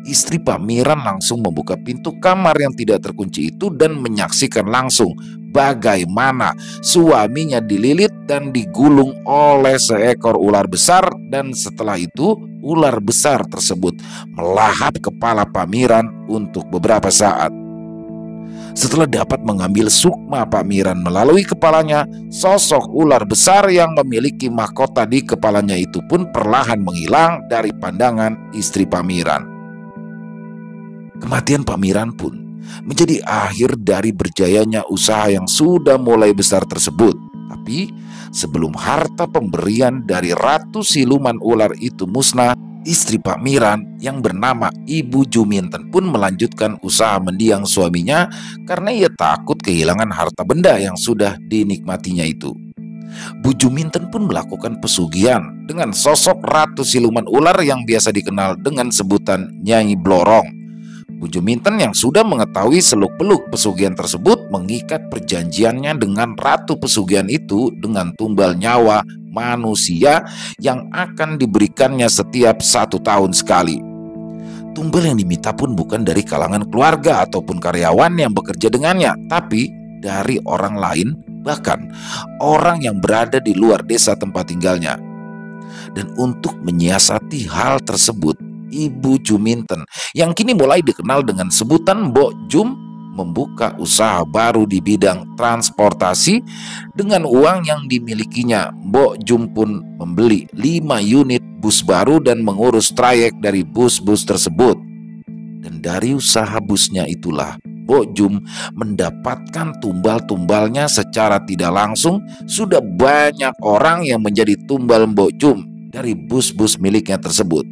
Istri Pak Miran langsung membuka pintu kamar yang tidak terkunci itu dan menyaksikan langsung bagaimana suaminya dililit dan digulung oleh seekor ular besar, dan setelah itu ular besar tersebut melahap kepala Pak Miran untuk beberapa saat. Setelah dapat mengambil sukma Pak Miran melalui kepalanya, sosok ular besar yang memiliki mahkota di kepalanya itu pun perlahan menghilang dari pandangan istri Pak Miran. Kematian Pak Miran pun menjadi akhir dari berjayanya usaha yang sudah mulai besar tersebut. Tapi sebelum harta pemberian dari Ratu Siluman Ular itu musnah, istri Pak Miran yang bernama Ibu Juminten pun melanjutkan usaha mendiang suaminya karena ia takut kehilangan harta benda yang sudah dinikmatinya itu. Bu Juminten pun melakukan pesugihan dengan sosok Ratu Siluman Ular yang biasa dikenal dengan sebutan Nyai Blorong. Bu Juminten yang sudah mengetahui seluk-beluk pesugihan tersebut mengikat perjanjiannya dengan Ratu Pesugihan itu dengan tumbal nyawa manusia yang akan diberikannya setiap 1 tahun sekali. Tumbal yang diminta pun bukan dari kalangan keluarga ataupun karyawan yang bekerja dengannya, tapi dari orang lain, bahkan orang yang berada di luar desa tempat tinggalnya. Dan untuk menyiasati hal tersebut, Ibu Juminten yang kini mulai dikenal dengan sebutan Mbok Jum membuka usaha baru di bidang transportasi. Dengan uang yang dimilikinya, Mbok Jum pun membeli 5 unit bus baru dan mengurus trayek dari bus-bus tersebut. Dan dari usaha busnya itulah Mbok Jum mendapatkan tumbal-tumbalnya secara tidak langsung. Sudah banyak orang yang menjadi tumbal Mbok Jum dari bus-bus miliknya tersebut.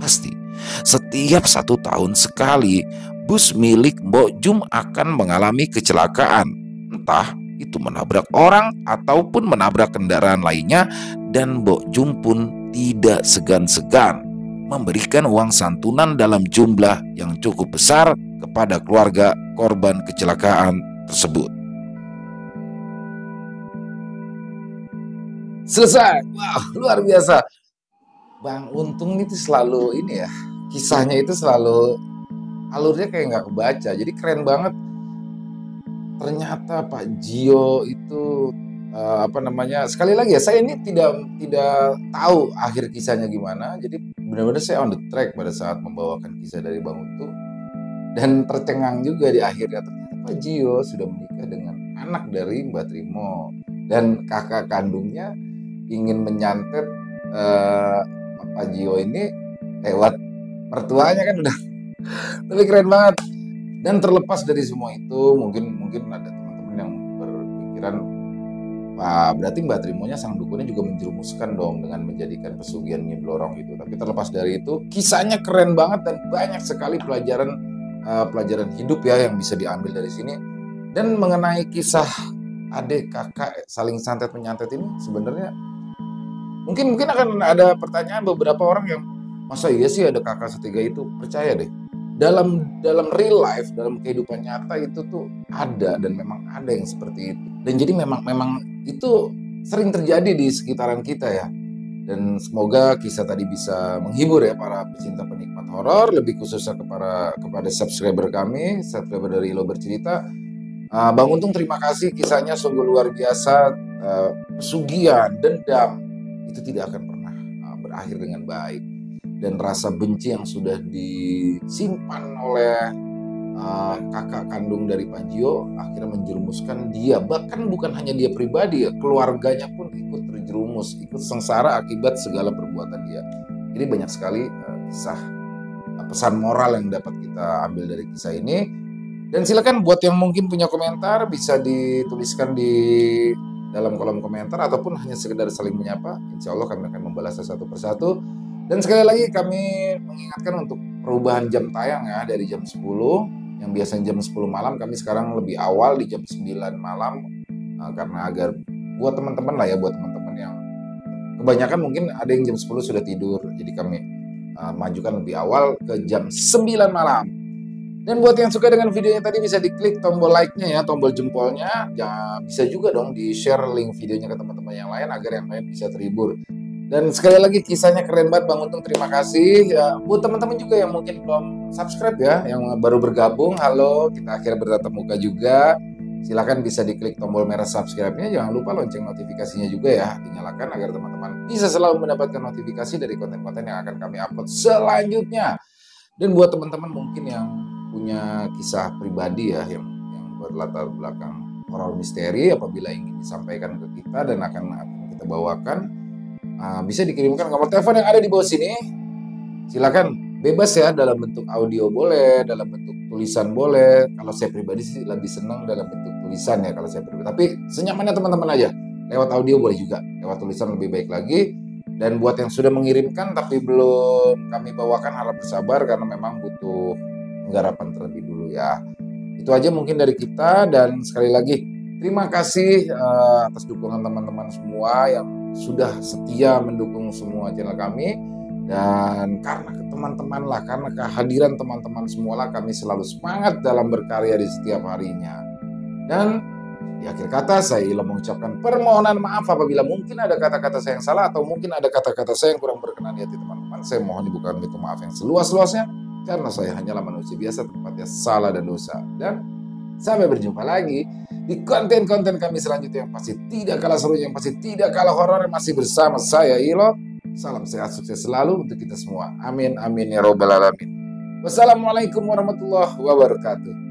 Pasti setiap 1 tahun sekali bus milik Mbok Jum akan mengalami kecelakaan, entah itu menabrak orang ataupun menabrak kendaraan lainnya, dan Mbok Jum pun tidak segan-segan memberikan uang santunan dalam jumlah yang cukup besar kepada keluarga korban kecelakaan tersebut. Selesai. Wow, luar biasa. Bang Untung itu selalu ini ya, kisahnya itu selalu alurnya kayak nggak kebaca, jadi keren banget. Ternyata Pak Gio itu sekali lagi ya, saya ini tidak tahu akhir kisahnya gimana, jadi benar-benar saya on the track pada saat membawakan kisah dari Bang Untung, dan tercengang juga di akhirnya ternyata Pak Gio sudah menikah dengan anak dari Mbak Trimo, dan kakak kandungnya ingin menyantet Pak Gio ini lewat mertuanya kan udah. Tapi keren banget. Dan terlepas dari semua itu, mungkin ada teman-teman yang berpikiran, Pak, berarti Mbak Trimonya sang dukunnya juga menjerumuskan dong dengan menjadikan pesugihan Nyi Blorong itu. Tapi terlepas dari itu, kisahnya keren banget dan banyak sekali pelajaran hidup ya yang bisa diambil dari sini. Dan mengenai kisah adik kakak saling santet menyantet ini, sebenarnya mungkin akan ada pertanyaan beberapa orang yang, masa iya sih ada kakak setiga itu? Percaya deh, dalam real life, dalam kehidupan nyata itu tuh ada, dan memang ada yang seperti itu. Dan jadi memang itu sering terjadi di sekitaran kita ya. Dan semoga kisah tadi bisa menghibur ya para pecinta penikmat horor, lebih khususnya kepada subscriber kami, subscriber dari Ilo Bercerita. Bang Untung terima kasih, kisahnya sungguh luar biasa. Pesugihan, dendam itu tidak akan pernah berakhir dengan baik, dan rasa benci yang sudah disimpan oleh kakak kandung dari Panjio akhirnya menjerumuskan dia, bahkan bukan hanya dia pribadi ya, keluarganya pun ikut terjerumus, ikut sengsara akibat segala perbuatan dia. Jadi banyak sekali kisah pesan moral yang dapat kita ambil dari kisah ini. Dan silakan buat yang mungkin punya komentar bisa dituliskan di dalam kolom komentar ataupun hanya sekedar saling menyapa. Insya Allah kami akan membalasnya satu persatu. Dan sekali lagi kami mengingatkan untuk perubahan jam tayang ya, dari jam 10 yang biasanya jam 10 malam, kami sekarang lebih awal di jam 9 malam karena agar buat teman-teman lah ya, buat teman-teman yang kebanyakan mungkin ada yang jam 10 sudah tidur, jadi kami majukan lebih awal ke jam 9 malam. Dan buat yang suka dengan videonya tadi bisa diklik tombol like-nya ya, tombol jempolnya. Ya, bisa juga dong di-share link videonya ke teman-teman yang lain agar yang lain bisa terhibur. Dan sekali lagi kisahnya keren banget Bang Untung, terima kasih. Ya, buat teman-teman juga yang mungkin belum subscribe ya, yang baru bergabung, halo, kita akhirnya bertatap muka juga. Silahkan bisa diklik tombol merah subscribe-nya, jangan lupa lonceng notifikasinya juga ya, dinyalakan agar teman-teman bisa selalu mendapatkan notifikasi dari konten-konten yang akan kami upload selanjutnya. Dan buat teman-teman mungkin yang punya kisah pribadi ya yang berlatar belakang horor misteri, apabila ingin disampaikan ke kita dan akan kita bawakan, bisa dikirimkan nomor telepon yang ada di bawah sini. Silakan bebas ya, dalam bentuk audio boleh, dalam bentuk tulisan boleh. Kalau saya pribadi sih lebih senang dalam bentuk tulisan ya kalau saya pribadi, tapi senyamannya teman-teman aja. Lewat audio boleh juga, lewat tulisan lebih baik lagi. Dan buat yang sudah mengirimkan tapi belum kami bawakan, harap bersabar karena memang butuh penggarapan terlebih dulu ya. Itu aja mungkin dari kita, dan sekali lagi terima kasih atas dukungan teman-teman semua yang sudah setia mendukung semua channel kami. Dan karena teman-teman lah, karena kehadiran teman-teman semua lah kami selalu semangat dalam berkarya di setiap harinya. Dan di akhir kata saya mengucapkan permohonan maaf apabila mungkin ada kata-kata saya yang salah atau mungkin ada kata-kata saya yang kurang berkenan di hati teman-teman. Saya mohon dibukakan pintu maaf yang seluas-luasnya, karena saya hanyalah manusia biasa, tempatnya salah dan dosa. Dan sampai berjumpa lagi di konten-konten kami selanjutnya yang pasti tidak kalah seru, yang pasti tidak kalah horor, masih bersama saya Ilo. Salam sehat sukses selalu untuk kita semua. Amin amin ya robbal alamin. Wassalamualaikum warahmatullahi wabarakatuh.